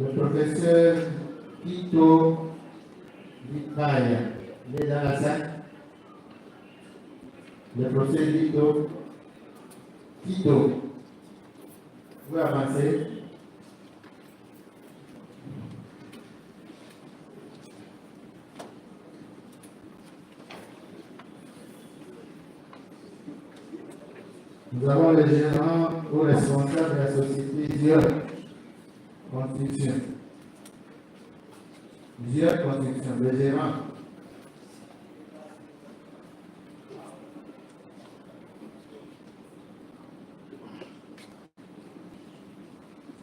Le professeur Tito Vitaya, il est dans la salle. Le professeur Tito, vous avancez. Nous avons le gérant ou responsable de la société Dior Construction. Dior Construction, le gérant.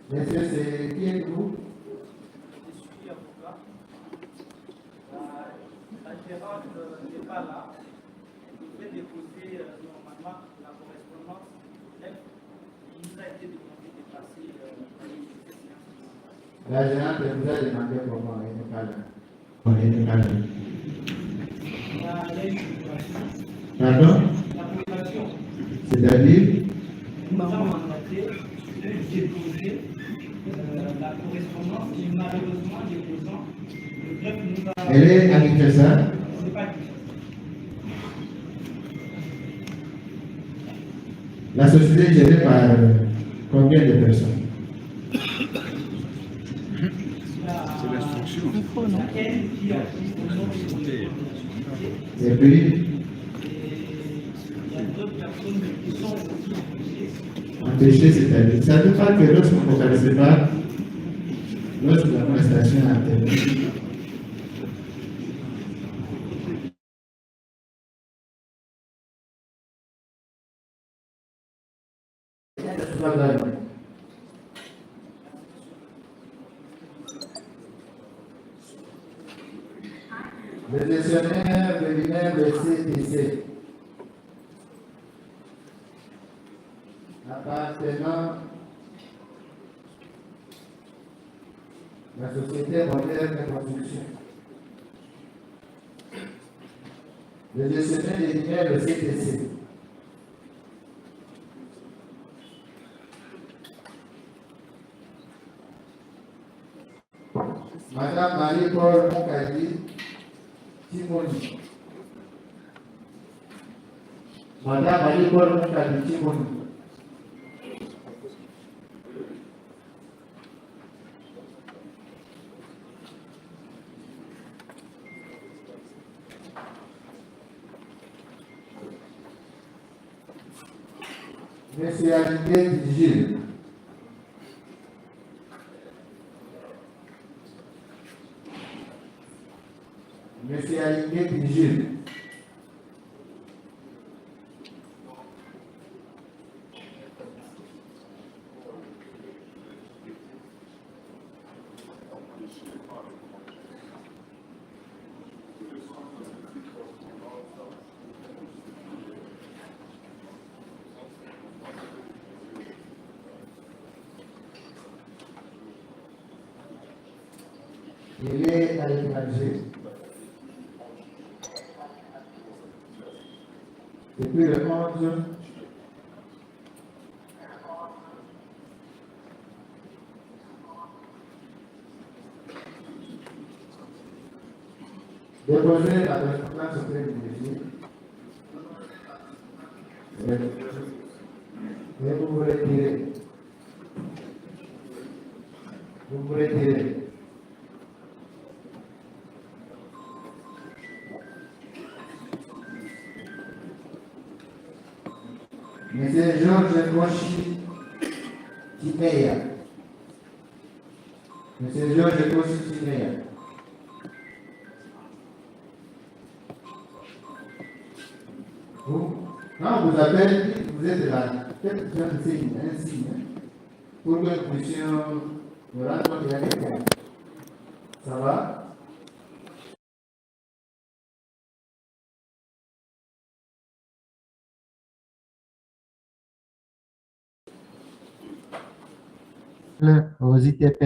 Monsieur, c'est qui êtes-vous? Je suis avocat. La gérante n'est pas là. Je vais déposer normalement la correspondance. Il nous a été demandé de passer la gérante vous a demandé comment elle n'est pas là. Il y a une population. Pardon? La population. C'est-à-dire? Nous avons mandaté de déposer la correspondance et malheureusement déposant le greffe nous a. Elle est à Kinshasa? C'est pas dit. La société est gérée par combien de personnes? C'est l'instruction. Elle qui a Et puis, il y a d'autres personnes qui sont aussi empêcher, c'est-à-dire, ça ne veut pas que lorsqu'on ne focalise pas, lorsque la prestation est intervenue. Le gestionnaire de l'immeuble CTC appartenant à la Société moderne de construction. Le gestionnaire de l'immeuble CTC. Madame Marie-Paul Moukadi Timoni. Madame Marie-Paul Moukadi Timoni. Monsieur Alingué Gilles. Monsieur Alingué Gilles. Il est à l'étranger. Depuis le 11, déposer la correspondance auprès du ministre. Et vous vous retirez. Vous vous retirez. Monsieur Georges Koshi Timeya. Monsieur Georges Koshi Timeya. Vous, quand vous appelez, vous êtes là. Peut-être que un signe pour que nous puissions nous rendre compte qu'il y a quelqu'un. Ça va? Aux ITP.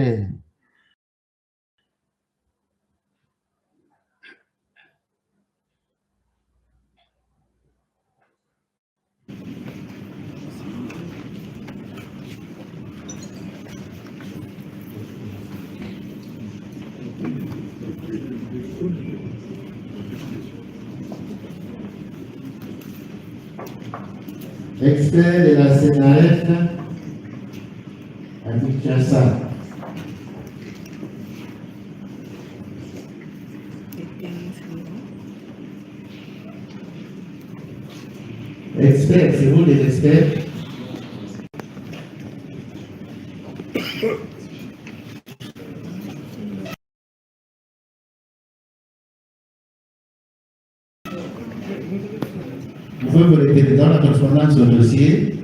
expert de la CNAF à Kinshasa. Expert, c'est vous les experts? Vous pouvez vous répéter dans la correspondance au dossier.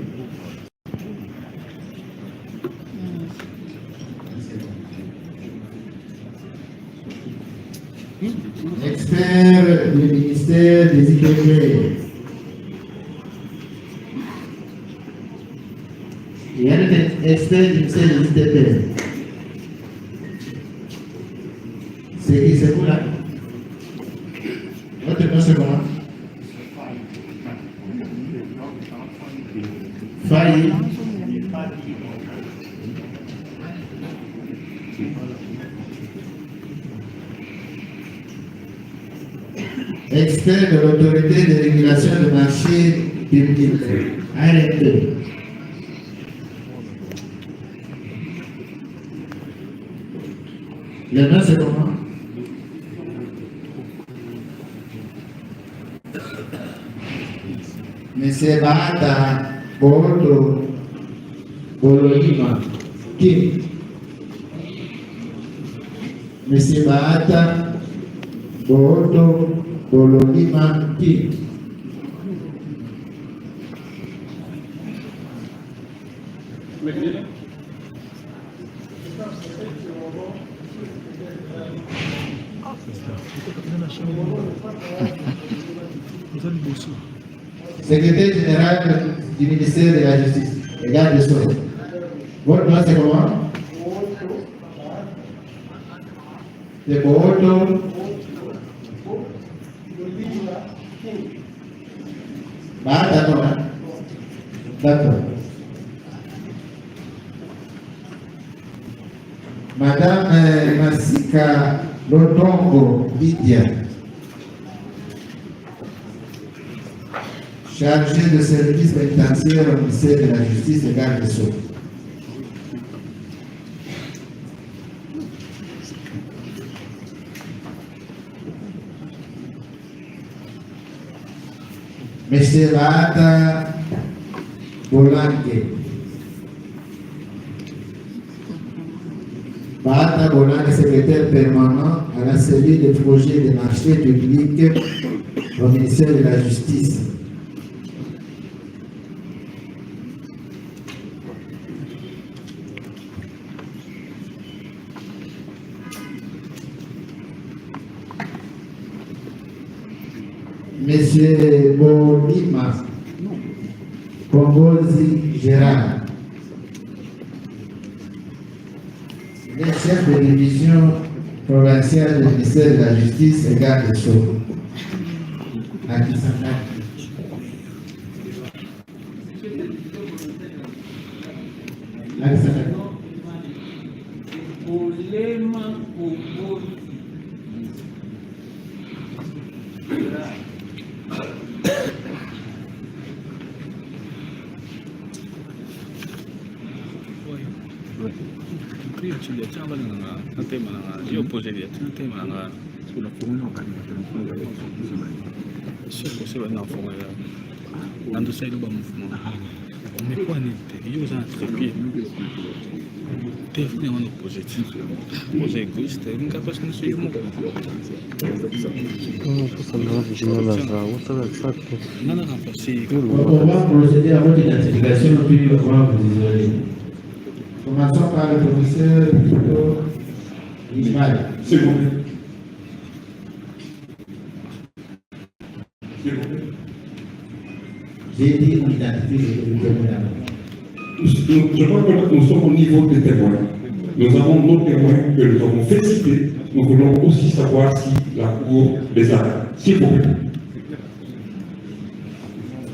Expert du ministère des IPG. Il y a un expert du ministère des ITP. C'est qui, c'est vous là? Votre nom c'est comment? Failli. Expert de l'autorité de régulation du marché public, ART. Le nom c'est comment? Monsieur Bahata Bodo Bololima Kim. Monsieur Bahata Bodo Bololima Kim. Secrétaire général du ministère de la Justice, et garde des Sceaux. Votre nom c'est comment? C'est Bodo d'accord. D'accord. Madame Masika Lodongo Lydia, chargée de service pénitentiaire au ministère de la Justice et garde des Sceaux. Monsieur Bahata Bolangue. Bahata Bolangue, secrétaire permanent à la cellule de projet des marchés publics au ministère de la Justice. Monsieur Bolima Kombozi Gérard, le chef de division provinciale du ministère de la Justice et garde des Sceaux. On va procéder à votre identification puis on va vous isoler. Commençons par le professeur Victor Ismaël. C'est bon. J'ai dit on identifie les témoins. Je crois que nous sommes au niveau des témoins. Nous avons nos témoins que nous avons fait citer. Nous voulons aussi savoir si la Cour les a. S'il vous plaît.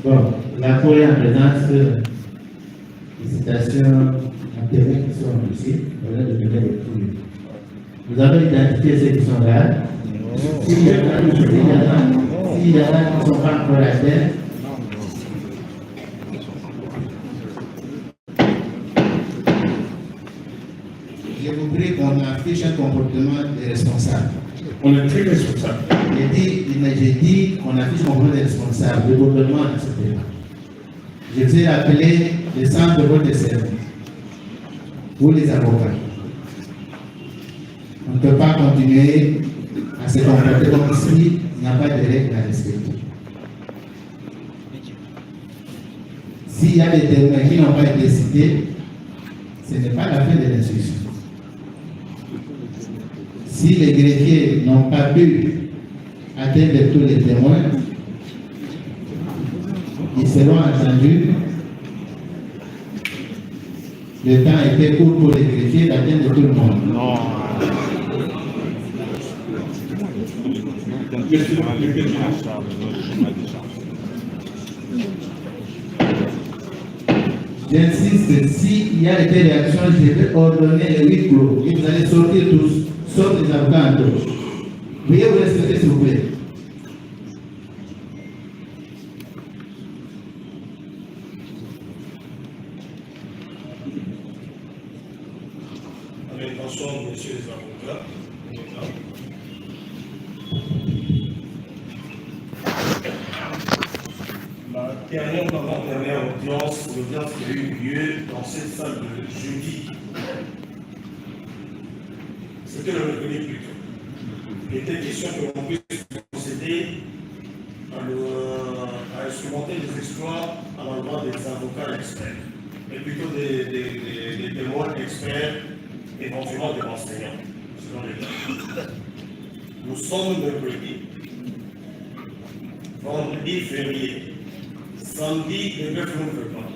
Bon, la Cour est en présence des citations intérêts qui sont ici. Voilà le détail de tout. Vous avez identifié ceux qui sont là. S'il y en a qui ne sont pas encore à terre, vous prie qu'on affiche un comportement de responsable. On est très responsable. J'ai dit qu'on affiche un comportement de responsable, le gouvernement, etc. Je vais appeler les centres de vote de service. Vous les avocats. On ne peut pas continuer à se comporter comme s'il n'y a pas de règles à respecter. S'il y a des témoins qui n'ont pas été cités, ce n'est pas la fin de l'instruction. Si les greffiers n'ont pas pu atteindre tous les témoins, ils seront entendus. Le temps était court pour les greffiers d'atteindre tout le monde. J'insiste, s'il y a des réactions, je vais ordonner les 8 clos et vous allez sortir tous, sauf les avocats en gauche. Veuillez vous respecter, s'il vous plaît. Attention, messieurs les avocats. La dernière audience qui a eu lieu dans cette salle de jeudi, c'était le mercredi plus tôt. Il était question que l'on puisse procéder à instrumenter les exploits à l'endroit des avocats experts, mais plutôt des témoins experts, éventuellement des enseignants, selon les cas. Nous sommes mercredi, vendredi février, samedi le 9 novembre,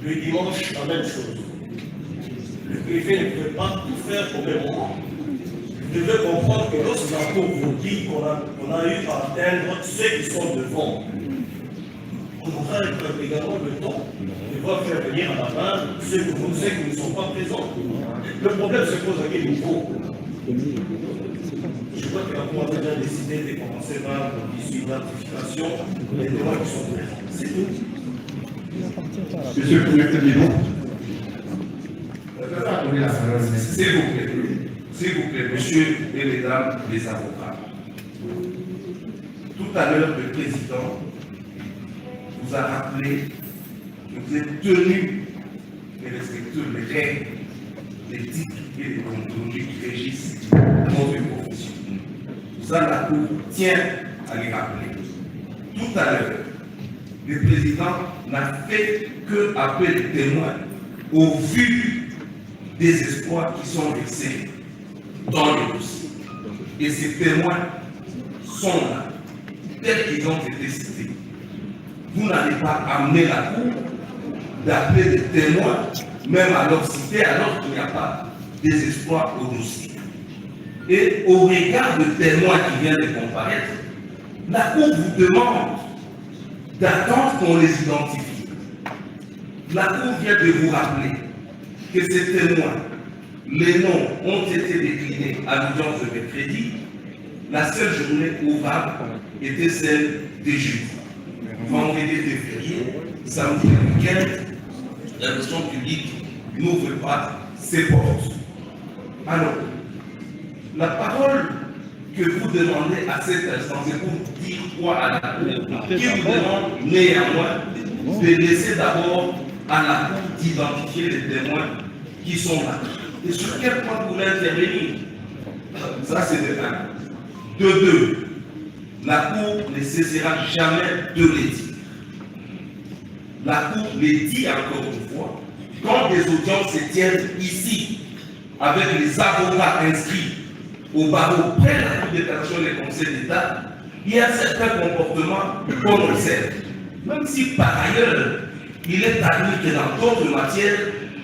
le dimanche la même chose. Le privé ne peut pas tout faire au même moment. Vous devez comprendre que lorsque la Cour vous dit qu'on a eu à atteindre ceux qui sont devant, on aura également le temps de voir faire venir à la main ceux qui ne sont pas présents. Le problème se pose à quel niveau? Je crois que la Cour a déjà décidé de commencer par l'issue d'identification des témoins qui sont présents. C'est tout. Monsieur le Président. S'il vous plaît, messieurs et mesdames les avocats. Tout à l'heure, le président vous a rappelé que vous êtes tenu de respecter les règles d'éthique et de déontologie qui régissent notre profession. Ça, la Cour tient à les rappeler. Tout à l'heure, le président n'a fait que appeler les témoins au vu des espoirs qui sont versés dans le dossier. Et ces témoins sont là, tels qu'ils ont été cités. Vous n'allez pas amener la Cour d'appeler des témoins, même à leur cité, alors qu'il n'y a pas désespoir au dossier. Et au regard de témoins qui viennent de comparaître, la Cour vous demande d'attendre qu'on les identifie. La Cour vient de vous rappeler que ces témoins, les noms ont été déclinés à l'audience de mercredi. La seule journée ouvrable était celle des jeudis. Vendredi était férié, samedi le week-end, la question publique n'ouvre pas ses portes. Alors, la parole que vous demandez à cet instant, c'est pour dire quoi à la Cour, qui vous demande néanmoins de laisser d'abord à la Cour d'identifier les témoins qui sont là. Et sur quel point vous voulez intervenir? Ça, c'est de 1. De 2, la Cour ne cessera jamais de les dire. La Cour les dit encore une fois, quand des audiences se tiennent ici, avec les avocats inscrits au barreau près de la Cour d'éducation des conseils d'État, il y a certains comportements qu'on observe. Même si par ailleurs, il est admis que dans d'autres matières,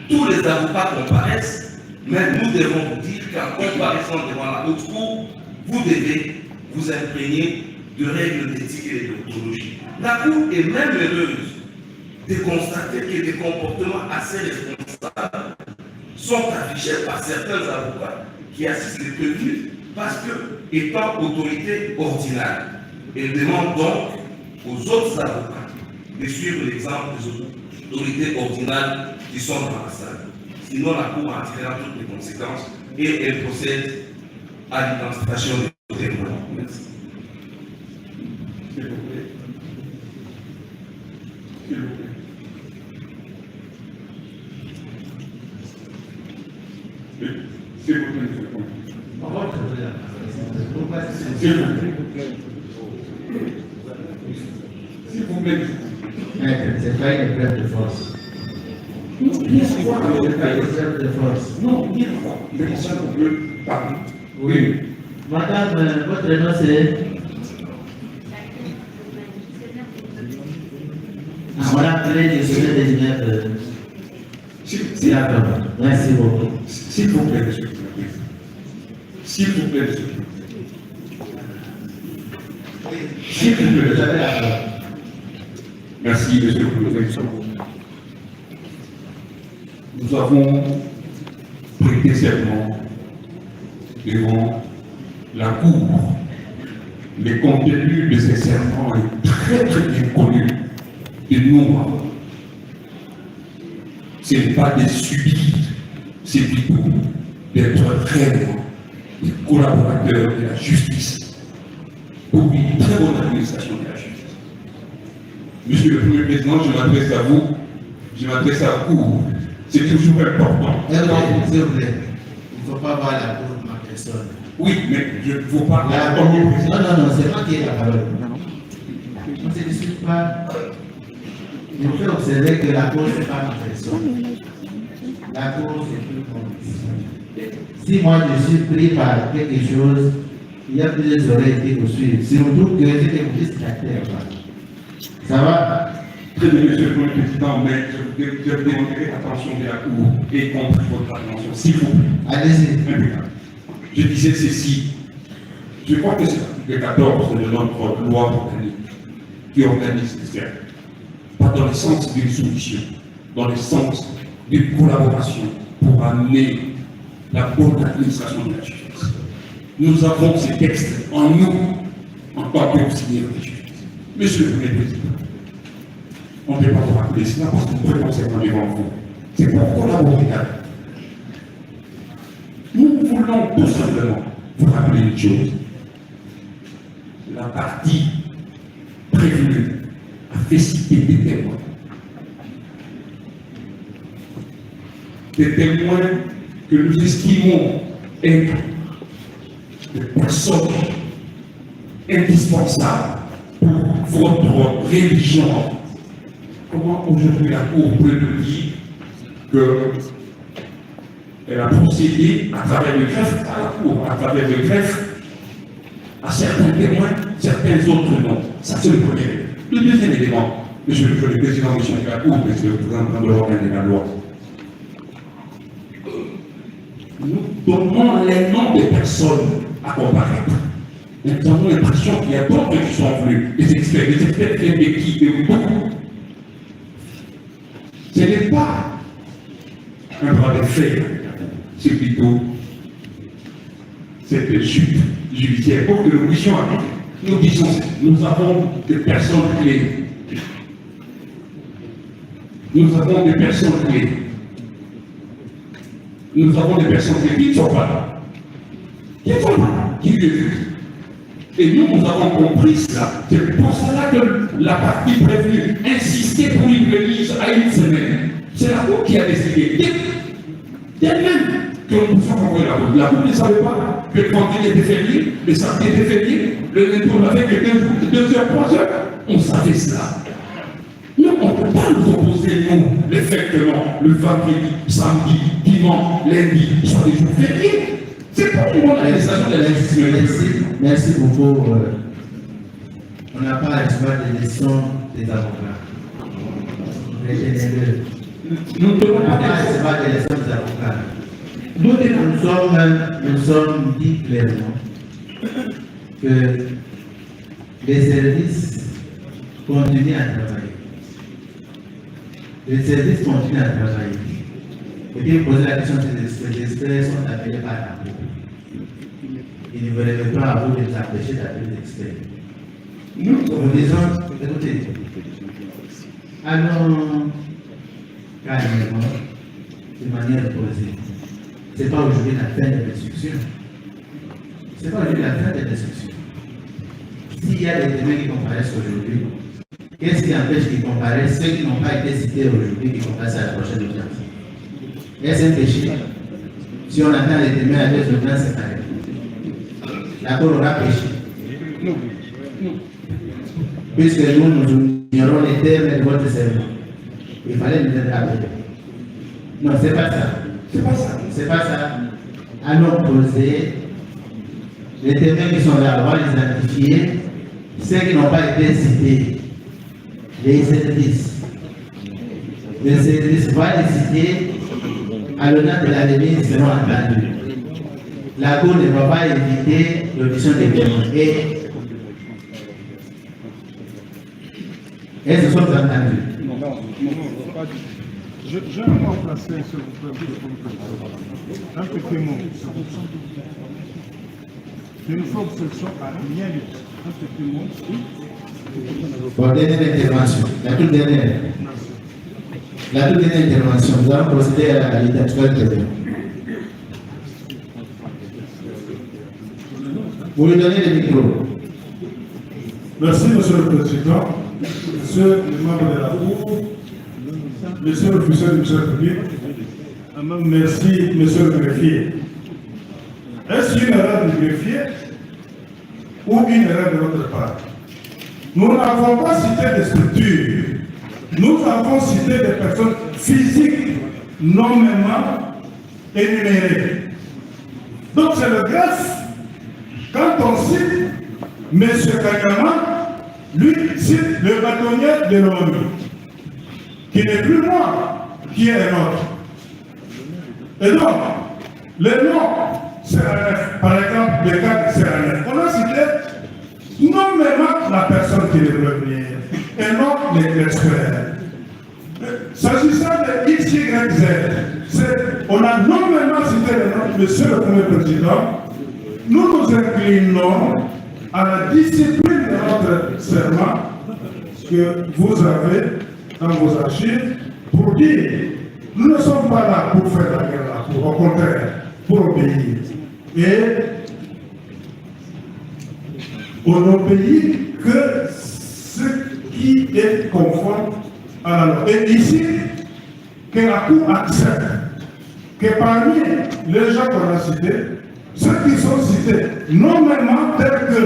tous les avocats comparaissent, mais nous devons vous dire qu'en comparaissant devant la haute cour, vous devez vous imprégner de règles d'éthique et de déontologie. La Cour est même heureuse de constater que des comportements assez responsables sont affichés par certains avocats qui assistent les prévenus parce que, étant autorité ordinaire, elle demande donc aux autres avocats de suivre l'exemple des autorités ordinaires qui sont dans la salle. Sinon, la Cour en tirera toutes les conséquences et elle procède à l'identification des témoins. Merci. S'il vous plaît. S'il vous plaît. S'il vous plaît, monsieur le Président. S'il vous plaît. S'il vous plaît. Maître, c'est pas une preuve de force. Non, bien sûr. C'est pas une preuve de force. Non, bien sûr. C'est pour ça qu'on peut parler. Oui. Madame, votre nom c'est? Ah, on a appelé les sujets des immeubles. D'accord. Merci beaucoup. S'il vous plaît, monsieur le Président. S'il vous plaît, monsieur le Président. S'il vous plaît, Vous avez la parole. merci, monsieur le Président. Nous avons prêté serment devant la Cour. Le contenu de ces serments est très très bien connu de nous. Ce n'est pas des subis, c'est plutôt d'être réellement des collaborateurs de la justice pour une très bonne administration de la justice. Monsieur le Premier Président, je m'adresse à vous, je m'adresse à la Cour. C'est toujours important. S'il vous plaît. Il ne faut pas voir la cour de ma personne. Oui, mais je ne veux pas. La cour. Non, c'est moi qui ai la parole. On ne se discute pas. Il faut observer que la cour, ce n'est pas ma personne. La cour, c'est plus compliqué. Si moi je suis pris par quelque chose, il y a plusieurs oreilles qui vous suivent. Surtout que c'est un distracteur. Ça va? Très bien, monsieur le Premier Président, mais je demanderai l'attention de la Cour et contre votre attention, s'il vous plaît. Allez-y. Impeccable. Je disais ceci. Je crois que c'est l'article 14 de notre loi organique qui organise les cercles. Pas dans le sens d'une solution, dans le sens d'une collaboration pour amener la bonne administration de la justice. Nous avons ces textes en nous, en tant qu'auxiliaires de justice. Monsieur le Premier Président, on ne peut pas vous rappeler cela parce qu'on peut penser devant vous. C'est pour collaborer avec nous. Nous voulons tout simplement vous rappeler une chose. La partie prévenue a fait citer des témoins. Des témoins que nous estimons être des personnes indispensables pour votre religion. Comment aujourd'hui la Cour peut nous dire qu'elle a procédé à travers le greffe à la Cour, à travers le greffe à certains témoins, certains autres non. Ça c'est le premier élément. Le deuxième élément, monsieur le Président, monsieur de la Cour, monsieur le représentant de l'organe de la loi, nous donnons les noms des personnes à comparaître. Nous avons l'impression qu'il y a d'autres qui sont venus, des experts viennent de qui, de beaucoup. Ce n'est pas un bras de fer, c'est plutôt cette chute judiciaire. Pour que nous puissions appliquer, nous disons, nous avons des personnes clés. Nous avons des personnes clés. Nous avont des personnes qui ne sont pas là. Qui ne sont pas là, qui vivent. Et nous avons compris cela. C'est pour cela que la partie prévenue insistait pour une remise à une semaine. C'est la Cour qui a décidé. D'elle-même que nous pouvons envoyer la Cour. La Cour ne savait pas que le vendredi était férié, le samedi était férié, le lundi on avait que 2 heures, 3 heures. On savait cela. Mais on ne peut pas nous opposer, nous, le fait que non, le vendredi, samedi, dimanche, lundi, soient des jours fériés. C'est pas une bonne administration de la justice. Merci beaucoup. On n'a pas à recevoir des décisions des avocats. Nous ne devons On n'a pas pas à recevoir des décisions des avocats. Nous sommes dit clairement que les services continuent à travailler. Les services continuent à travailler. Et puis poser la question des experts sont appelés par la Cour. Il ne relève pas à vous de les empêcher d'appeler des experts. Nous disons, écoutez, allons calmement, de manière posée. Ce n'est pas aujourd'hui la fin de l'instruction. Ce n'est pas aujourd'hui la fin de l'instruction. S'il y a des témoins qui comparaissent aujourd'hui, qu'est-ce qui empêche qu'ils comparaissent ceux qui n'ont pas été cités aujourd'hui qui comparaissent à la prochaine audience? Est-ce un péché? Si on attend les témoins à 2 audiences séparées, la Cour aura péché. Puisque nous ignorons les termes de votre serment. Il fallait nous être appelés. Non, ce n'est pas ça. C'est pas ça. C'est pas ça. Allons poser les témoins qui sont là, on va les identifier. Ceux qui n'ont pas été cités, les services. Les services vont les citer à l'honneur de la remise seront entendus. La Cour ne va pas éviter l'audition des témoins. Et ce sont entendus. Je vais remplacer, s'il vous plaît, un petit mot. Une fois que ce soit à rien, un petit mot. Pour dernière intervention, la toute dernière. La toute dernière intervention, nous allons procéder à l'identification des témoins. Vous lui donnez le micro. Merci, Monsieur le Président, Monsieur le membre de la Cour, Monsieur l'officier du ministère public, merci, Monsieur le greffier. Est-ce une erreur du greffier ou une erreur de notre part? Nous n'avons pas cité des structures, nous avons cité des personnes physiques nommément énumérées. Donc c'est le greffe. Quand on cite M. Kagama, lui cite le bâtonnier de l'ONU, qui n'est plus moi, qui est un autre. Et donc, le nom CRNF, par exemple, le cas de CRNF, on a cité nommément la personne qui est revenue, et non l'expert. S'agissant de XYZ, on a nommément cité le nom de Monsieur le Premier Président. Nous nous inclinons à la discipline de notre serment que vous avez dans vos archives pour dire nous ne sommes pas là pour faire la guerre, au contraire, pour obéir. Et on n'obéit que ce qui est conforme à la loi. Et ici, que la Cour accepte que parmi les gens qu'on a cités, ceux qui sont cités, nommément tels que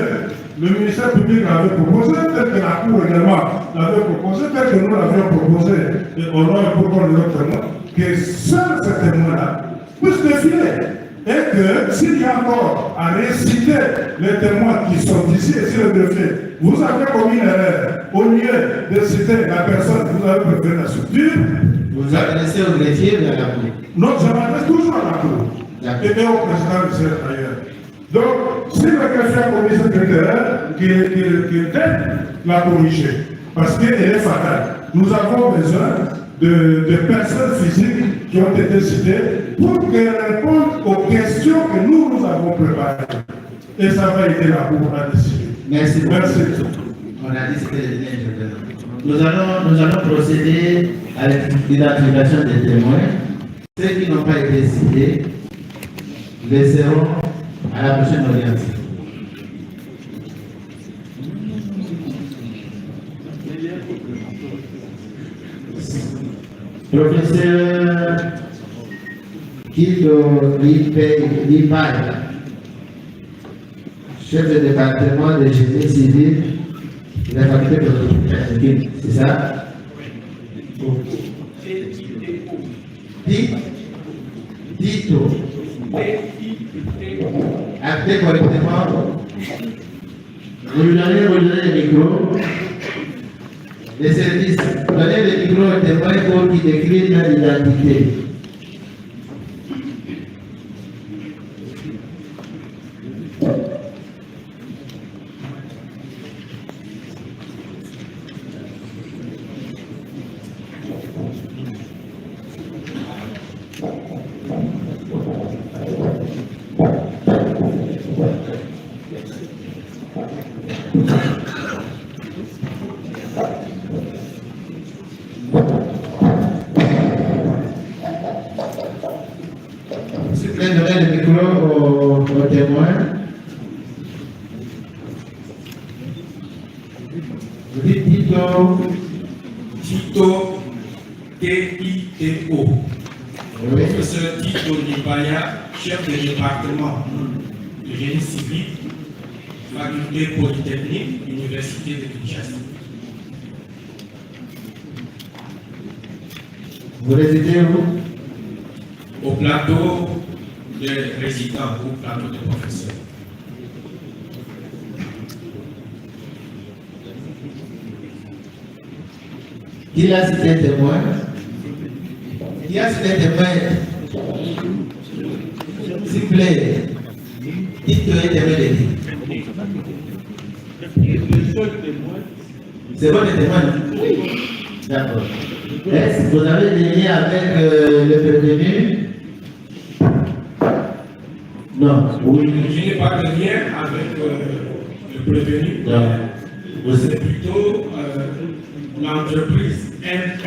le ministère public l'avait proposé, tel que la Cour également l'avait proposé, tel que nous l'avions proposé, et au nom et pour qu'on notre témoin, que seuls ces témoins-là puissent défiler. Et que s'il y a encore à réciter les témoins qui sont ici et sur le greffier, vous avez commis une erreur. Au lieu de citer la personne, vous avez préféré la structure. Vous adressez au greffier ou à la Cour? Non, je m'adresse toujours à la Cour. Et au président du Sénat d'ailleurs. Donc, si le greffier a commis cette erreur, qu'il aide la corriger. Parce qu'elle est fatale. Nous avons besoin de personnes physiques qui ont été citées pour qu'elles répondent aux questions que nous avons préparées. Et ça va aider la Cour à décider. Merci beaucoup. Merci. On a dit que c'était le dernier. Nous allons procéder à l'identification des témoins. Ceux qui n'ont pas été cités laisseront à la prochaine audience. Professeur Kido Lipai, chef de département de génie civil de la faculté de c'est ça? Dito. Actez correctement. Vous lui donnez le micro. Les services, donnez le micro au témoin pour qu'il décline l'identité. témoin. Vous dites Tito. Tito, T-I-T-O. Oui. Professeur Tito Nibaya, chef de département de génie civil, faculté polytechnique, Université de Kinshasa. Vous résidez où? Au plateau des résidents, au plateau des professeurs. Qui a cité témoin? Qui a cité témoin? S'il vous plaît, dites-le témoin de qui? C'est bon le témoin? Oui. D'accord. Est-ce que vous avez des liens avec le prévenu? Non. Oui. Je n'ai pas de lien avec le prévenu. Non. C'est plutôt l'entreprise MK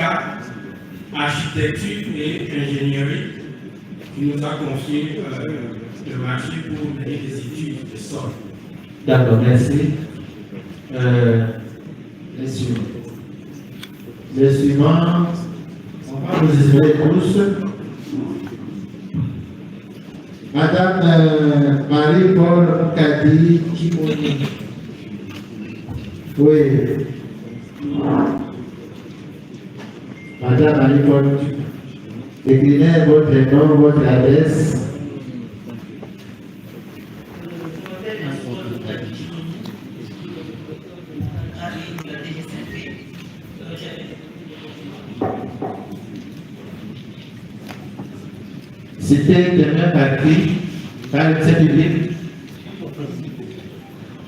Architecture et Ingénierie qui nous a confié le marché pour mener des études de sol. D'accord, merci. Le suivant, on va vous isoler tous. Madame Marie-Paul Kadi Kimoni. Oui. Madame Marie-Paul, écrivez votre nom, votre adresse. C'était témoin par qui? Par le service public.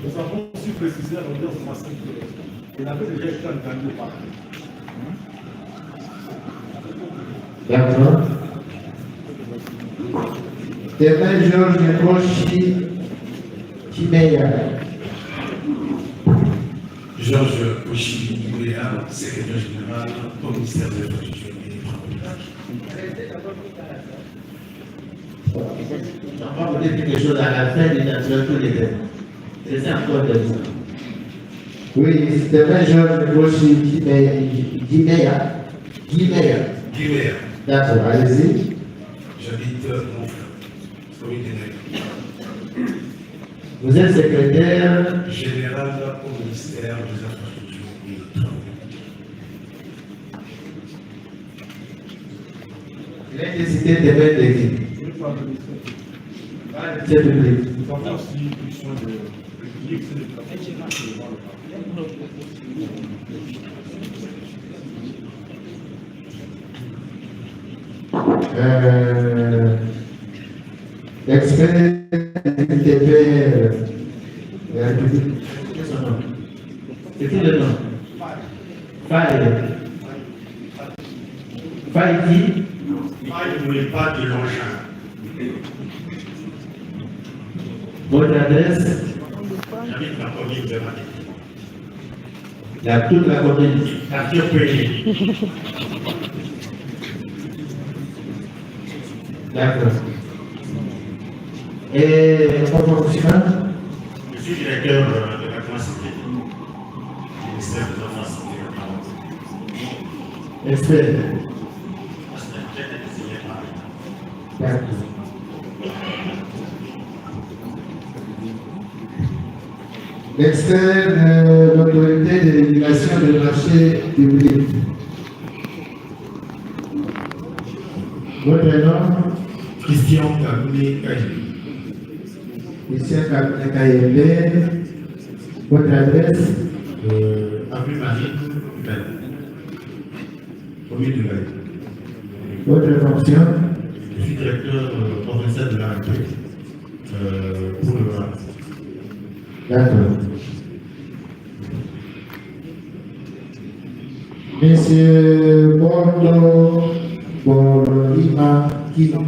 Nous avons aussi précisé à l'audience de massacre qu'il avait déjà été entendu par D'accord. Témoin Georges Nekrochi Chimeya. Georges Kochi-Mouléa, secrétaire général au ministère de l'Infrastructure et des Travaux publics. On va vous dire quelque chose à la fin de tous les thèmes. C'est ça encore de ça. Oui, témoin Georges Nekrochi Chimeya. Guiméa, D'accord, allez-y. j'habite Montfleur, commune de Nègre. Vous êtes secrétaire. Général au ministère des Infrastructures et des Travaux publics. L'électricité témoin de qui? C'est public. Nous avons aussi une question de public, c'est le travail. Expert ITP de la République. Quel est son nom? C'est qui le nom? Faye. Faye qui? Faye ne voulait pas de l'engin. Votre adresse? J'habite la commune de Mané. Toute la commune. Quartier Péné. D'accord. Et votre fonctionnaire? Je suis directeur de la classe du ministère des Infrastructures et des Travaux publics. Expert. J'ai été désigné par l'État. D'accord. L'expert de l'autorité de régulation des marchés publics. Votre nom? Christian Kaboulé Kaye. Christian Kayembe. Votre adresse? Avenue Marie, Belle. Commune de Belle. Votre fonction? Je suis directeur provincial de la République pour le Var. D'accord. Monsieur Bondo Borima Kino.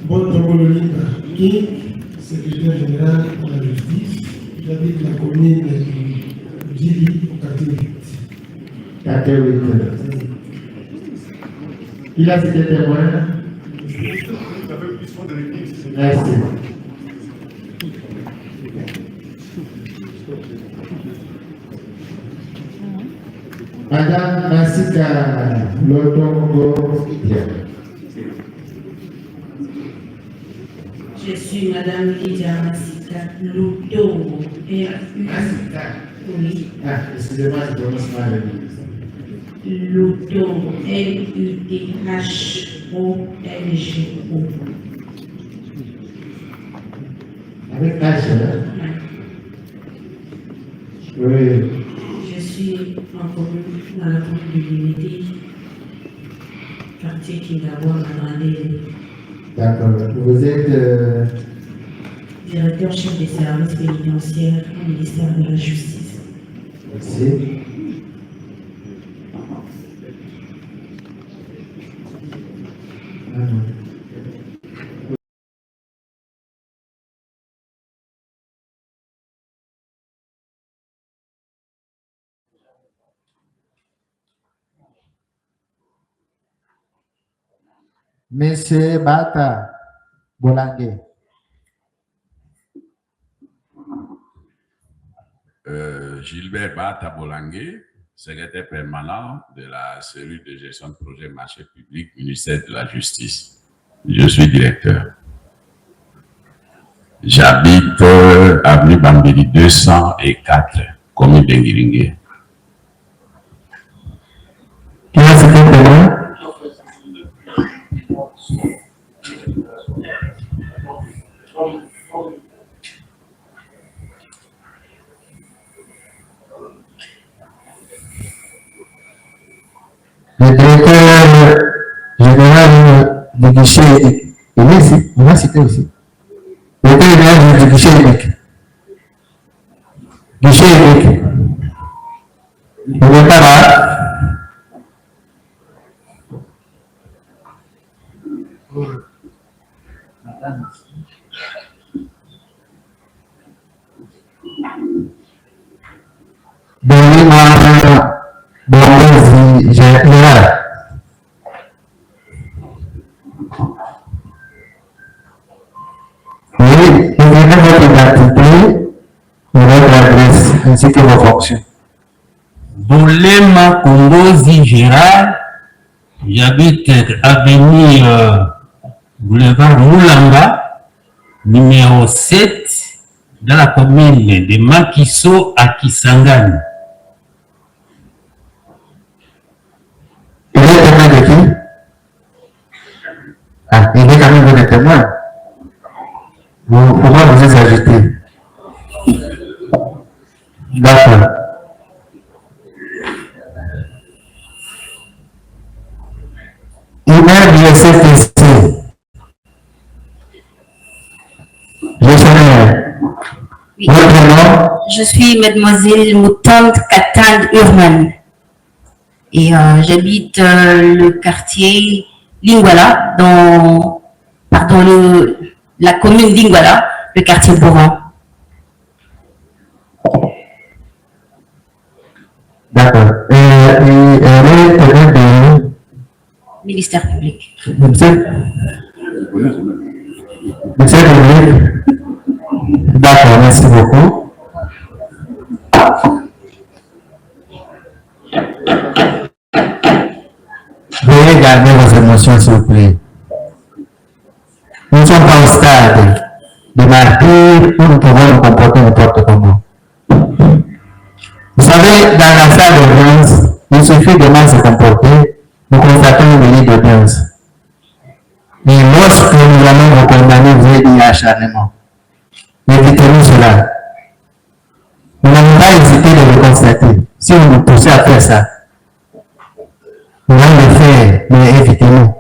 Bondo Bololima King, secrétaire général de la justice, j'habite la commune de Djili au quartier 8. Quartier 8. Il a cité témoin. Merci. Madame Massika Lotongo Lydia. Je suis Madame Lydia Massika Lutongo. Massika. Oui. Ah, excusez-moi, je prononce mal le nom. Lutongo. Luthongo. Avec H, hein? Oui. Je suis en commune, dans la commune de l'Unité, quartier Kingabo, Madradé. D'accord. Vous êtes Directeur chef des services pénitentiaires au ministère de la Justice. Merci. Monsieur Bata Bolangue. Gilbert Bata Bolangue, secrétaire permanent de la cellule de gestion de projet marché public, ministère de la Justice. Je suis directeur. J'habite avenue Bambili 204, commune d'Engiringue. Qui est secrétaire permanent? Le directeur général du guichet, il est ici, on va citer aussi. Le directeur général du guichet unique. Guichet unique. Il n'est pas là. Général. Oui, écrivez votre identité et votre adresse ainsi que vos fonctions. Bolema Kongozi Gérard, j'habite avenue boulevard Moulamba, numéro 7, dans la commune de Makiso à Kisangani. Il est témoin de qui? Ah, il est quand même votre témoin. Pourquoi vous êtes agité? D'accord. Email de CTC. Gestionnaire. Oui. Votre nom? Je suis mademoiselle Moutande Katand Urman et j'habite le quartier Lingwala, la commune Lingwala, le quartier Boran. D'accord. Elle est témoin de Ministère public. Monsieur public. D'accord, merci beaucoup. Veuillez garder vos émotions, s'il vous plaît. Nous ne sommes pas au stade de martyr où nous pouvons nous comporter n'importe comment. Vous savez, dans la salle d'audience, il suffit de mal se comporter, nous constatons une délit d'audience. Et lorsque nous allons vous condamner, vous allez dire acharnement. Évitez-nous cela. Nous n'avons pas hésité de le constater. Si vous nous poussez à faire ça, nous allons le faire, mais évitez-nous.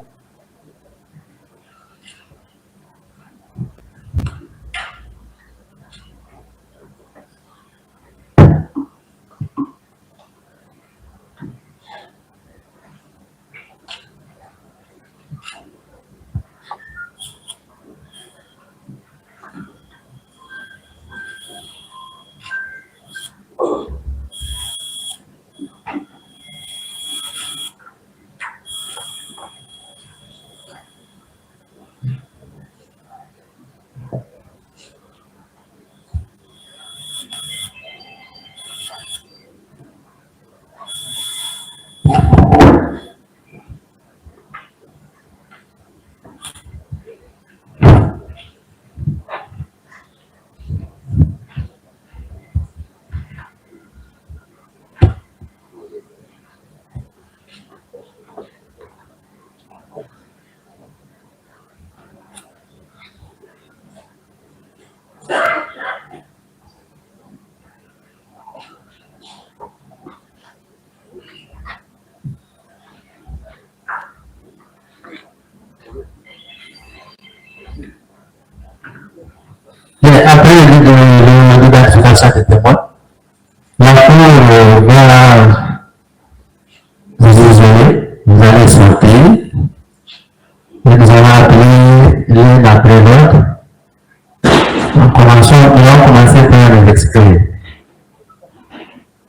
Mais après l'identification des témoins, la Cour va vous isoler, vous allez sortir, et nous allons appeler l'une après l'autre. Nous allons commencer par les extraits.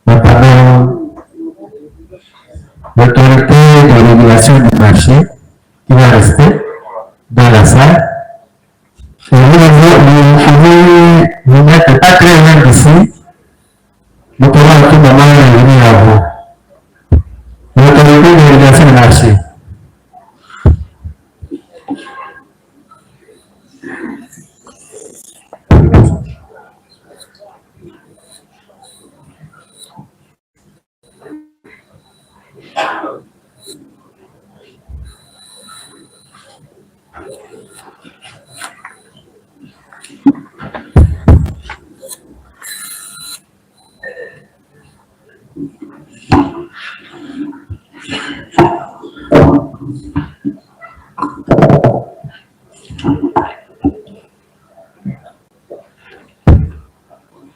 Notamment l'autorité de régulation du marché qui va rester dans la salle. Et vous pouvez vous mettre pas très loin d'ici. Nous pourrons à tout moment revenir à vous. L'autorité de régulation du marché.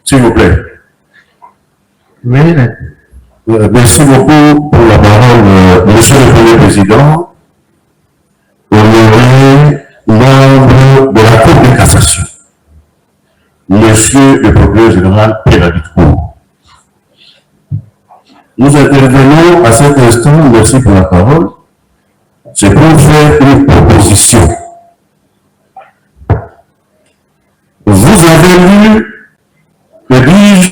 S'il vous plaît. Oui, merci beaucoup pour la parole, Monsieur le Premier Président, honoré membre de la Cour de cassation, Monsieur le Procureur général Pierre Abitcourt. Nous intervenons à cet instant, merci pour la parole, c'est pour faire une proposition. Vous avez lu, que dis-je,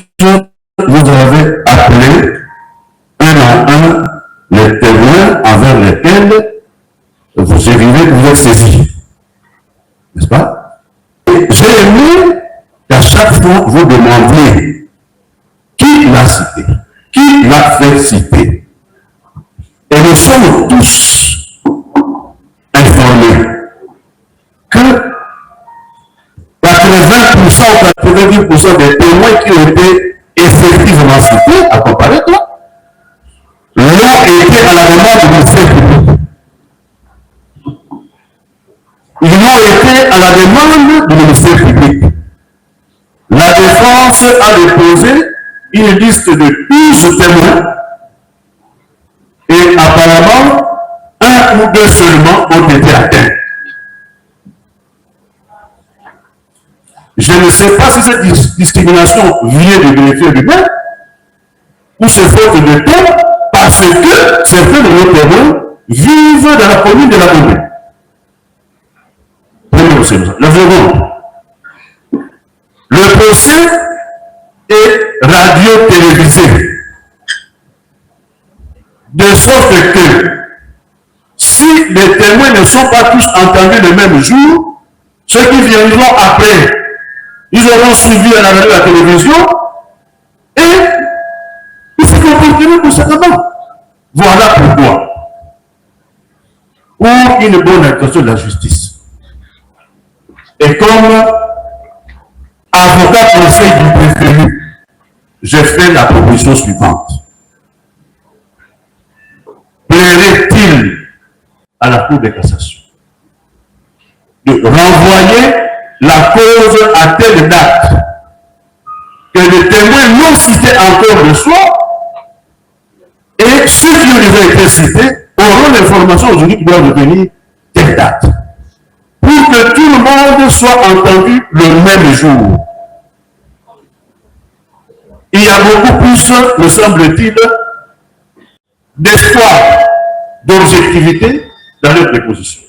vous avez appelé un à un les témoins envers lesquels vous écrivez que vous êtes saisis. N'est-ce pas? Et j'ai aimé qu'à chaque fois vous demandiez qui l'a cité, qui l'a fait citer. Et nous sommes tous informés que 80% ou 90% des témoins qui ont été effectivement cités, à comparaître, l'ont été à la demande du ministère public. Ils l'ont été à la demande du ministère public. La défense a déposé une liste de 12 témoins et apparemment, un ou deux seulement ont été atteints. Je ne sais pas si cette discrimination vient du greffier lui-même ou c'est faute de temps parce que certains de nos témoins vivent dans la commune de la Gombe. Première observation. La seconde, le procès est radio-télévisé. De sorte que si les témoins ne sont pas tous entendus le même jour, ceux qui viendront après, ils auront suivi à la télévision et ils se comporteront conséquemment. Voilà pourquoi, pour une bonne application de la justice, et comme avocat conseil du prévenu, j'ai fait la proposition suivante. Plairait-il à la Cour de cassation de renvoyer la cause à telle date que les témoins non cités encore le soir et ceux qui ont déjà été cités auront l'information aujourd'hui qui doivent retenir telle date pour que tout le monde soit entendu le même jour. Il y a beaucoup plus, me semble-t-il, d'espoir, d'objectivité dans leur préposition.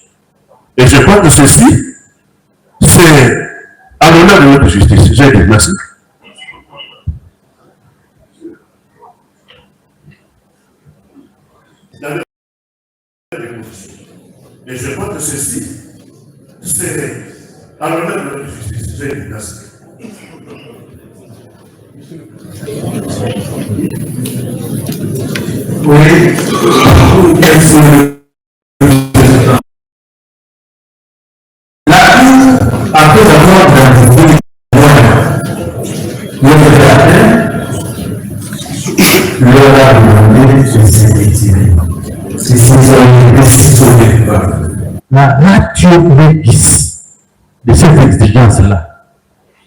Et je crois que ceci, c'est à l'honneur de notre justice. J'ai dit merci. Et je crois que ceci, c'est à l'honneur de notre justice. J'ai dit merci. Oui, après avoir identifié leur a demandé de se retirer. C'est ces hommes de décision de pas. La radio Métis audiences-là.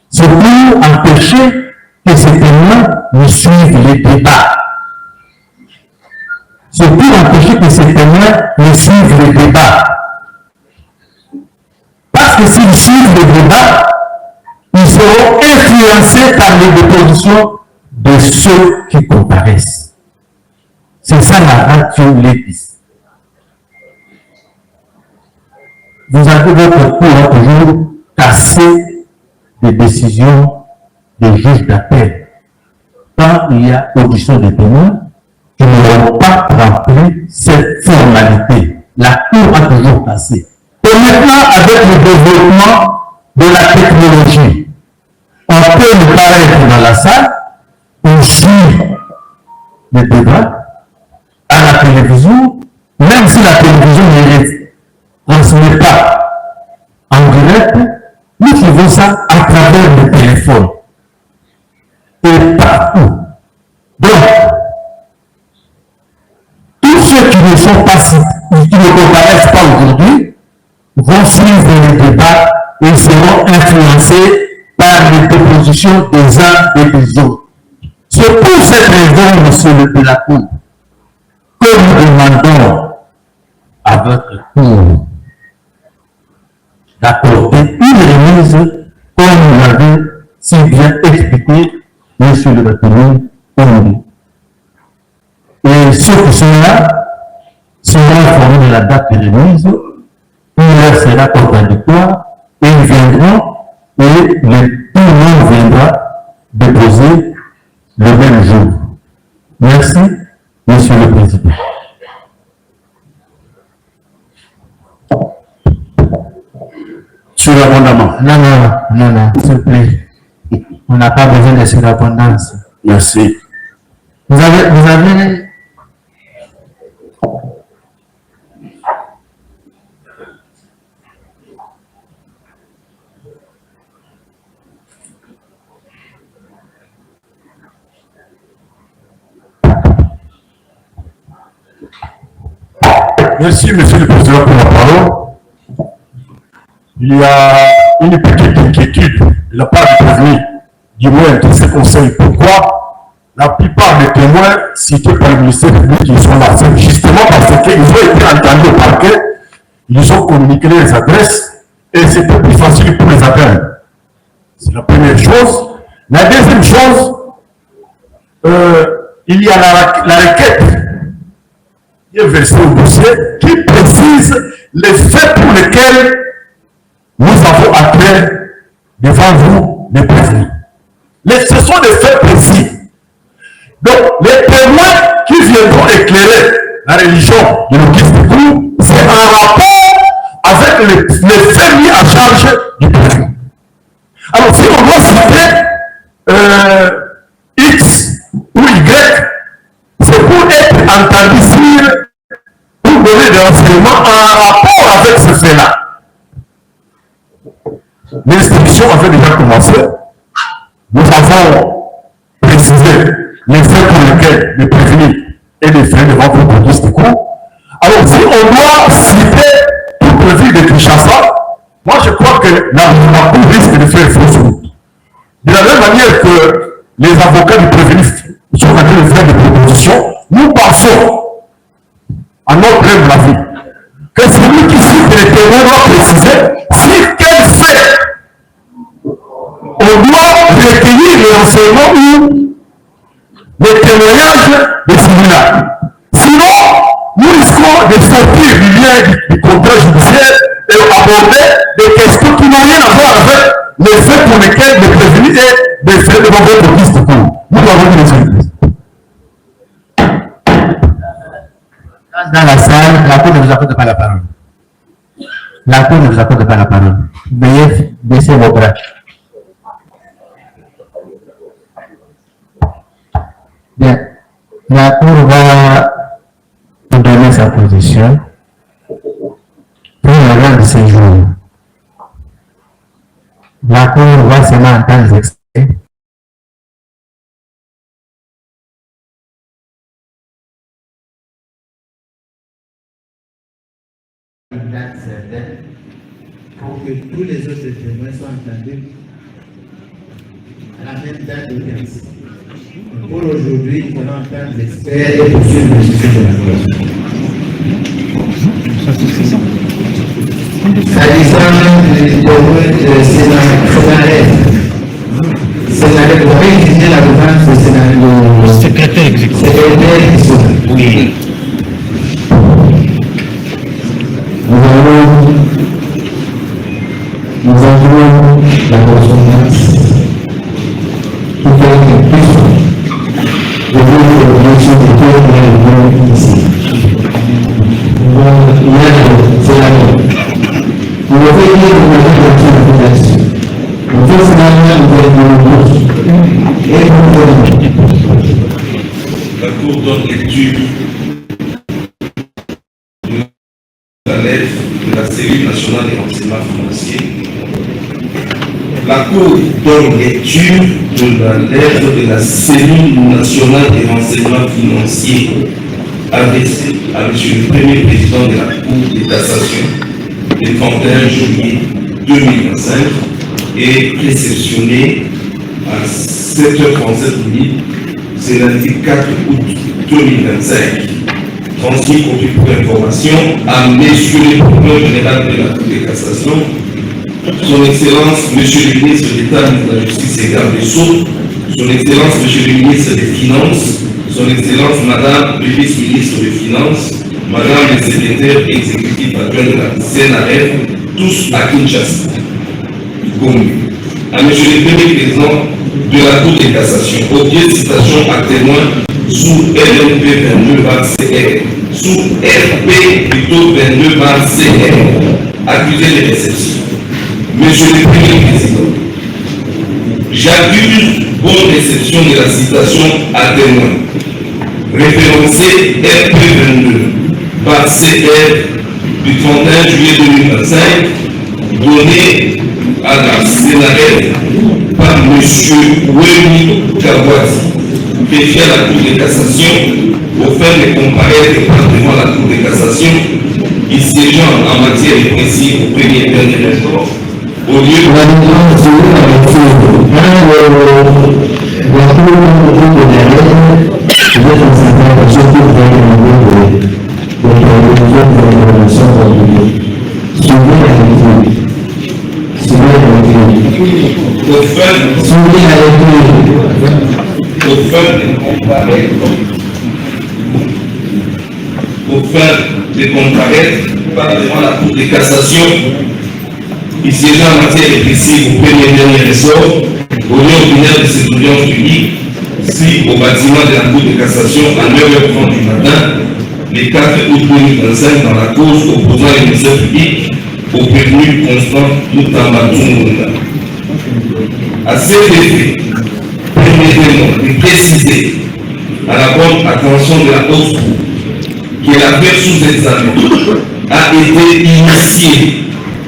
C'est pour empêcher que ces témoins ne suivent les débats. C'est pour empêcher que ces témoins ne suivent les débats. Parce que s'ils suivent les débats, ils seront influencés par les dépositions de ceux qui comparaissent. C'est ça la ratio legis. Vous avez votre cours toujours casser des décisions des juges d'appel. Quand il y a audition des témoins, qui n'auront pas rempli cette formalité. La cour a toujours passé. Et maintenant, avec le développement de la technologie, on peut ne pas être dans la salle, on suit les débats à la télévision, même si la télévision ne transmet pas en direct, nous suivons ça à travers le téléphone. Et partout. Donc, tous ceux qui ne sont pas, qui ne comparaissent pas aujourd'hui, vont suivre les débats et seront influencés par les propositions des uns et des autres. C'est pour cette raison, monsieur le Pélacour, que nous demandons à votre cour d'accorder une remise comme vous l'avez si bien expliqué, monsieur le bâtiment. Et ceux qui sont là seront informés de la date de remise, une heure sera contradictoire, et ils viendront, et tout le monde viendra déposer le même jour. Merci, monsieur le Président. Sur l'abondement. Non, s'il vous plaît. On n'a pas besoin de surabondance. Merci. Vous avez... Merci, monsieur le Président, pour la parole. Il y a une petite inquiétude de la part du prévenu, du moins de ce conseil. Pourquoi la plupart des témoins cités par le ministère public qui sont là, c'est justement parce qu'ils ont été entendus au parquet, ils ont communiqué les adresses et c'était plus facile pour les atteindre. C'est la première chose. La deuxième chose, il y a la requête qui est versée au dossier qui précise les faits pour lesquels nous avons appelé devant vous les prévenus. Ce sont des faits précis. Donc, les témoins qui viendront éclairer la religion de l'Auguste du Cour, c'est en rapport avec les faits mis à charge du prévenu. Alors, si on doit citer X ou Y, c'est pour être entendu sur, pour donner des renseignements en rapport avec ce fait-là. L'instruction avait déjà commencé. Nous avons précisé les faits pour lesquels les prévenus et les faits devant vous produisent du cours. Alors, si on doit citer toute la ville de Kinshasa, moi je crois que la cour risque de faire fausse route. De la même manière que les avocats du prévenu sont en train de faire des propositions, nous pensons, à notre humble avis, que celui qui cite les témoins doit préciser si quel fait on doit recueillir les renseignements ou les témoignages de celui-là. Sinon, nous risquons de sortir du lien du contrat judiciaire et aborder des questions qui n'ont rien à voir avec les faits pour lesquels les prévenus et les faits devant votre liste de cours. Nous avons dit les choses. Dans la salle, la Cour ne vous accorde pas la parole. La Cour ne vous accorde pas la parole. Veuillez baisser vos bras. Bien. La Cour va vous donner sa position pour le rang de ces jours. La Cour va seulement entendre les extraits. Une date certaine pour que tous les autres témoins sont entendus à la même date d'audience. Pour aujourd'hui, nous allons entendre l'expert et poursuivre le sujet de la cause. S'agissant du témoin de Sénarès, vous avez utilisé la demande de Sénarès, secrétaire exécutif. Oui. Nous avons la conscience qui fait que plus de l'obligation de faire ici. C'est la même. Nous avons fait une population. Nous faisons la Cour donne lecture de la lettre de la cellule nationale des renseignements financiers. La Cour donne lecture de la lettre de la cellule nationale des renseignements financiers adressée à M. le Premier Président de la Cour de cassation le 31 juillet 2025 et réceptionnée à 7h37, c'est lundi 4 août 2025. Transmis copie pour information à M. le Procureur général de la Cour de cassation, Son Excellence M. le ministre d'État de la Justice et garde des Sceaux, Son Excellence M. le ministre des Finances, Son Excellence Madame le vice-ministre des Finances, Madame le secrétaire exécutif adjoint de la CNRF, tous à Kinshasa. À M. le Premier Président de la Cour de cassation, objet de citation à témoin sous LMP 22-CR, sous RP plutôt 22-CR, accusé de réception. Monsieur le Premier Président, j'accuse bonne réception de la citation à témoin, référencée RP 22-CR du 31 juillet 2025, donnée à la CNRF par M. Wemi Kawati, greffier à la Cour de cassation, au fin de comparaître devant la Cour de cassation, il siégeant en matière de principe au premier dernier rapport, au lieu de comparaître par devant la Cour de cassation, il siégeant en matière de principe au premier dernier ressort, au lieu ordinaire de cette audience publique, si au bâtiment de la Cour de cassation à 9h30 du matin, le 4 août 2025, dans la cause opposant les ministères publics au prévenu Constant Moutamba Tungunda. À cet effet, permettez-moi de préciser à la bonne attention de la haute cour que l'affaire sous examen a été initiée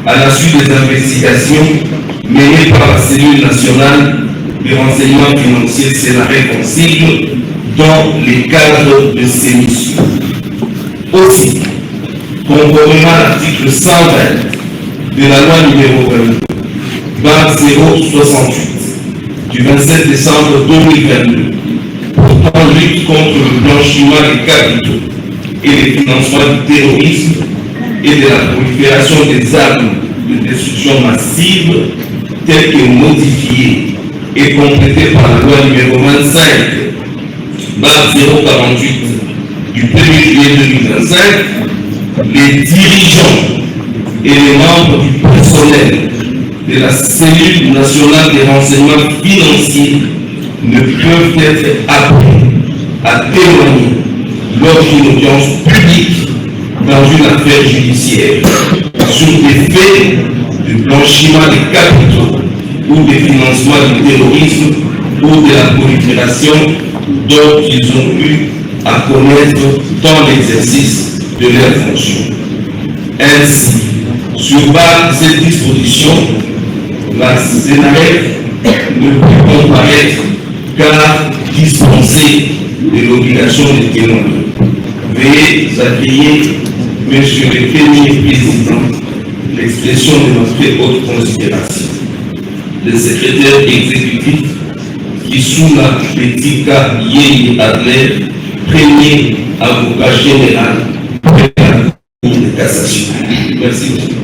à la suite des investigations menées par la cellule nationale de renseignement financier CNRF en sigle dans les cadres de ces missions. Aussi, conformément à l'article 120 de la loi numéro 2068 du 27 décembre 2022 portant lutte contre le blanchiment des capitaux et le financement du terrorisme et de la prolifération des armes de destruction massive telles que modifiées et complétées par la loi numéro 25 048 du 1er juillet 2025, les dirigeants et les membres du personnel de la cellule nationale des renseignements financiers ne peuvent être appelés à témoigner lors d'une audience publique dans une affaire judiciaire sur des faits de blanchiment des capitaux ou de financement du terrorisme ou de la prolifération dont ils ont eu à connaître dans l'exercice de leurs fonctions. Ainsi, sur base de cette disposition, la CNRF ne peut comparaître car dispensée de l'obligation de témoigner. Veuillez accueillir M. le Premier Président l'expression de notre haute considération. Le secrétaire exécutif Kisula Betika Yeye Adler, premier avocat général de la Cour de cassation. Merci, monsieur.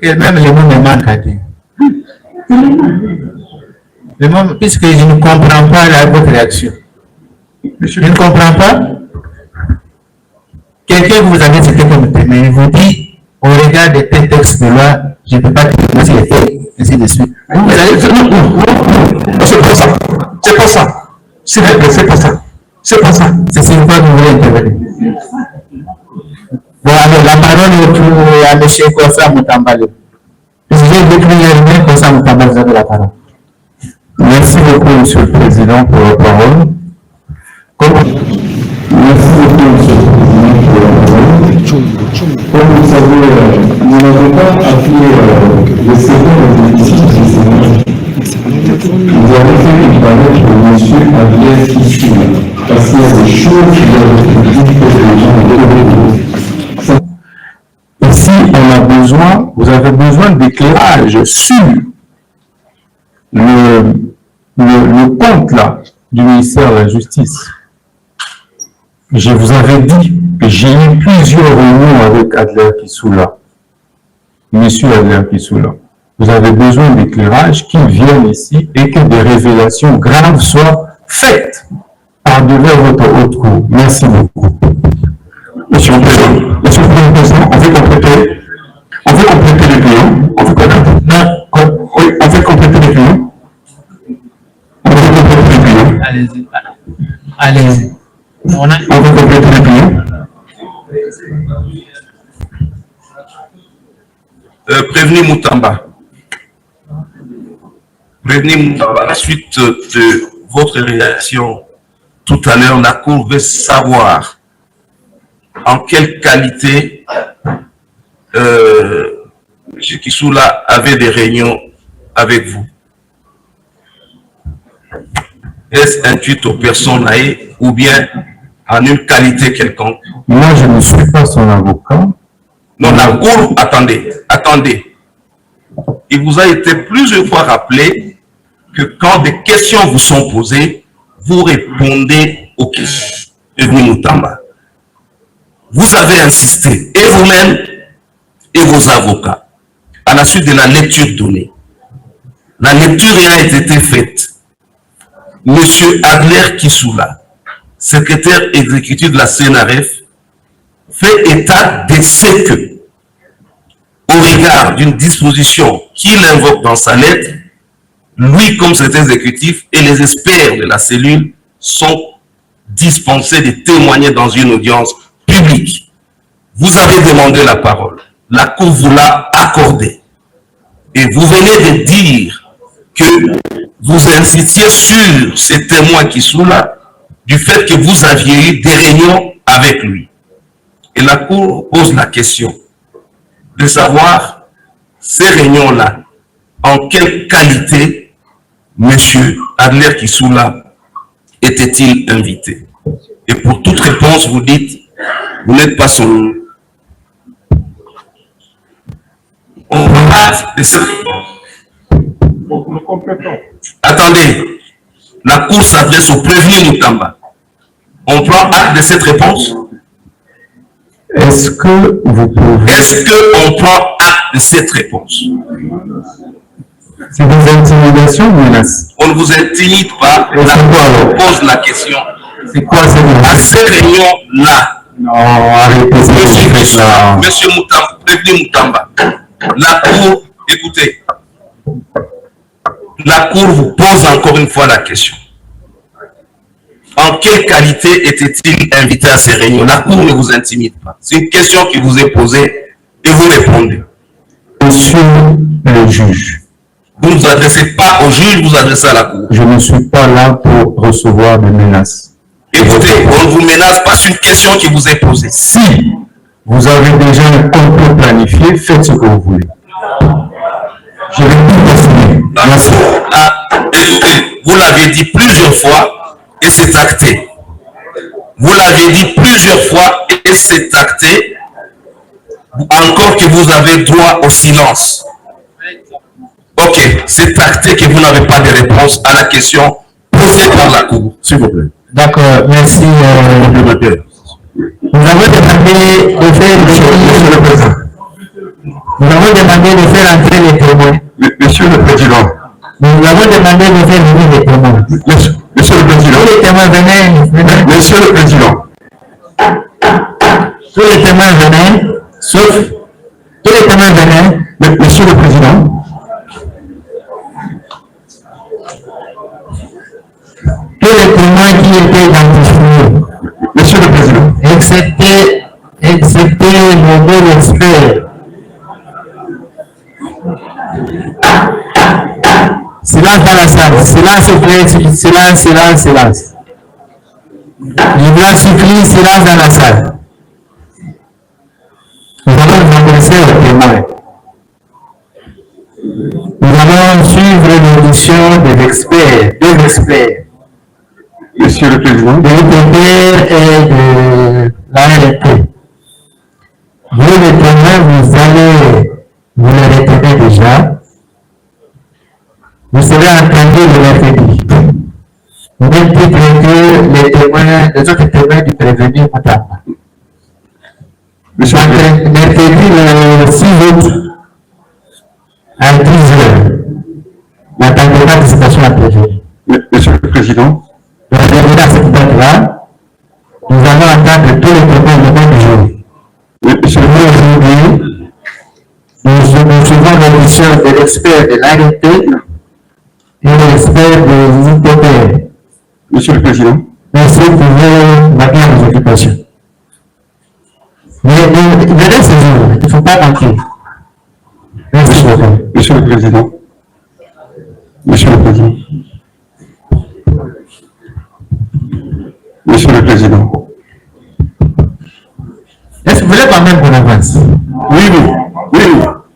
Même les mots me manquent à dire. Puisque je ne comprends pas votre réaction. Je ne comprends pas. Quelqu'un vous avez cité comme témoin, il vous dit, au regard des textes de loi, je ne peux pas témoigner s'il était, ainsi de suite. Vous allez dire, non, c'est pas ça. C'est pas ça. C'est pas ça. C'est pas ça. C'est sur quoi vous voulez intervenir. Bon, alors la parole est à M. Kosa Moutambale. Je vais décrire Kosa Moutambale, vous avez la parole. Merci beaucoup, Monsieur le Président, pour la parole. Merci beaucoup, Monsieur le Président, pour la parole. Comme vous savez, nous n'avons pas appelé le secteur exécutif du Sénat. Nous avons fait une palette pour M. Adler Kisula, parce qu'il y a des choses qui doivent être dites pour les gens. Ici, on a besoin, vous avez besoin d'éclairage sur le compte là du ministère de la Justice. Je vous avais dit que j'ai eu plusieurs réunions avec Adler Kisula, Monsieur Adler Kisula. Vous avez besoin d'éclairage qui viennent ici et que des révélations graves soient faites par devers votre haute cour. Merci beaucoup. Monsieur le Président, on veut compléter les clients. On veut compléter les clients. Allez-y. Allez-y. On veut compléter les clients. Prévenu Moutamba. À la suite de votre réaction tout à l'heure, la Cour veut savoir en quelle qualité M. Kisula avait des réunions avec vous. Est-ce intuite aux personnes ou bien en une qualité quelconque? Moi, je ne suis pas son avocat. Non, la Cour, attendez. Il vous a été plusieurs fois rappelé que quand des questions vous sont posées, vous répondez aux questions. Prévenu Moutamba. Vous avez insisté, et vous-même, et vos avocats, à la suite de la lecture donnée. La lecture a été faite. Monsieur Adler Kisula, secrétaire exécutif de la CNRF, fait état de ce que, au regard d'une disposition qu'il invoque dans sa lettre, lui, comme secrétaire exécutif, et les experts de la cellule sont dispensés de témoigner dans une audience publique. Vous avez demandé la parole. La Cour vous l'a accordée. Et vous venez de dire que vous insistiez sur ces témoins qui sont là, du fait que vous aviez eu des réunions avec lui. Et la Cour pose la question de savoir ces réunions-là, en quelle qualité M. Adler Kisula était-il invité? Et pour toute réponse, vous dites, vous n'êtes pas son... On parle de cette réponse. Attendez, la Cour s'adresse au prévenu Moutamba. On prend acte de cette réponse? Est-ce que vous pouvez... Est-ce qu'on prend acte de cette réponse? C'est des intimidations ou menaces? On ne vous intimide pas, on vous pose la question. C'est quoi cette menace? À cette réunion-là, non, arrêtez Monsieur Moutamba, prévenu Moutamba, la Cour, écoutez, la Cour vous pose encore une fois la question. En quelle qualité était-il invité à ces réunions? La Cour ne vous intimide pas. C'est une question qui vous est posée et vous répondez. Monsieur le juge. Vous ne vous adressez pas au juge, vous vous adressez à la Cour. Je ne suis pas là pour recevoir des menaces. Écoutez, on ne vous menace pas, c'est une question qui vous est posée. Si vous avez déjà un complot planifié, faites ce que vous voulez. Je vais tout décider. Écoutez, vous l'avez dit plusieurs fois et c'est acté. Vous l'avez dit plusieurs fois et c'est acté. Encore que vous avez droit au silence. Ok, c'est acté que vous n'avez pas de réponse à la question posée par la Cour. S'il vous plaît. D'accord, merci. Nous avons demandé de faire entrer les témoins. Monsieur le Président. Nous avons demandé de faire venir les témoins. Monsieur le Président. Tous les témoins venaient. Monsieur le Président. Tous les témoins venaient, sauf tous les témoins venaient. Monsieur le Président. Tous les témoins qui étaient identifiés. Monsieur le Président. Excepté le bon expert. Silence dans la salle. Silence, s'il vous plaît. Silence. Je vous en supplie, silence dans la salle. Nous allons nous adresser aux témoins. Nous allons suivre l'audition des experts, deux experts. Monsieur le Président. De l'UPR et de l'ARP. Vous, les témoins, vous les retenez déjà. Vous serez entendu le mercredi. Au même titre que les autres témoins du prévenu Moutamba. Mercredi le 6 août à 10h. N'attendez pas de citation à prévenir. Monsieur le Président. Dans cette date-là, nous allons attendre tous les témoins le même jour. Aujourd'hui, nous suivons l'audition de l'expert de l'ART et l'expert de l'UPR. Monsieur le Président. Merci pour vos occupations. Venez ce jour, il ne faut pas manquer. Merci beaucoup. Monsieur le Président. Monsieur le Président. Monsieur le Président. Est-ce que vous voulez quand même qu'on avance? Oui.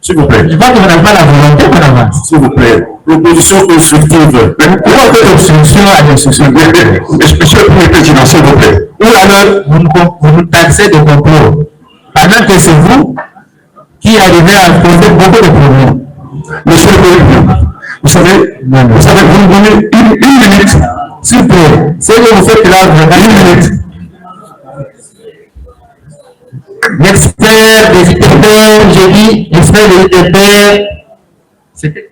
S'il vous plaît. Je vois que vous n'avez pas la volonté qu'on avance. S'il vous plaît. Proposition constructive. Pourquoi vous faites obstruction à l'obstruction? Monsieur le Président, s'il vous plaît. Ou alors, vous nous taxez de complot. Pendant que c'est vous qui arrivez à poser beaucoup de problèmes. Monsieur le Président, vous savez, vous me donnez une minute. S'il vous plaît, c'est que vous faites là, vous avez une minute. L'expert des UTPR, j'ai dit, l'expert des UTPR, c'était...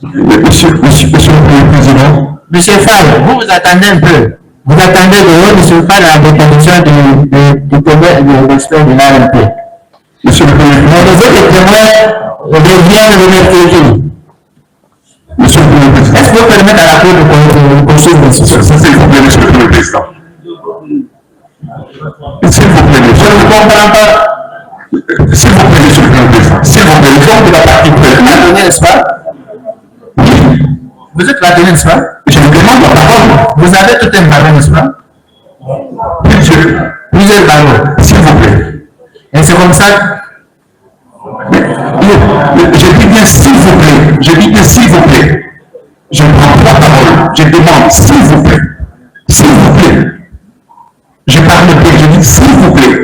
Monsieur le Président. Monsieur Fall, vous attendez un peu. Vous attendez de haut, monsieur Fall, la déposition de l'expert de l'ARP. Monsieur le Président. Mais les autres témoins reviennent le mercredi. Monsieur le Président. Est-ce que vous permettez à la Cour de poursuivre ce sujet? S'il vous plaît, Monsieur le Président. S'il vous plaît, monsieur. Je ne comprends pas. S'il vous plaît, Monsieur le Président. S'il vous plaît, le nom de la partie prévue, n'est-ce pas? Vous êtes la tenue, n'est-ce pas? je vous demande la parole. Vous avez tout un ballon, n'est-ce pas? Plusieurs ballons. S'il vous plaît. Et c'est comme ça. Je dis bien s'il vous plaît. Je dis bien s'il vous plaît. Je ne prends pas la parole. Je demande s'il vous plaît. S'il vous plaît. Je parle bien. Je dis s'il vous plaît.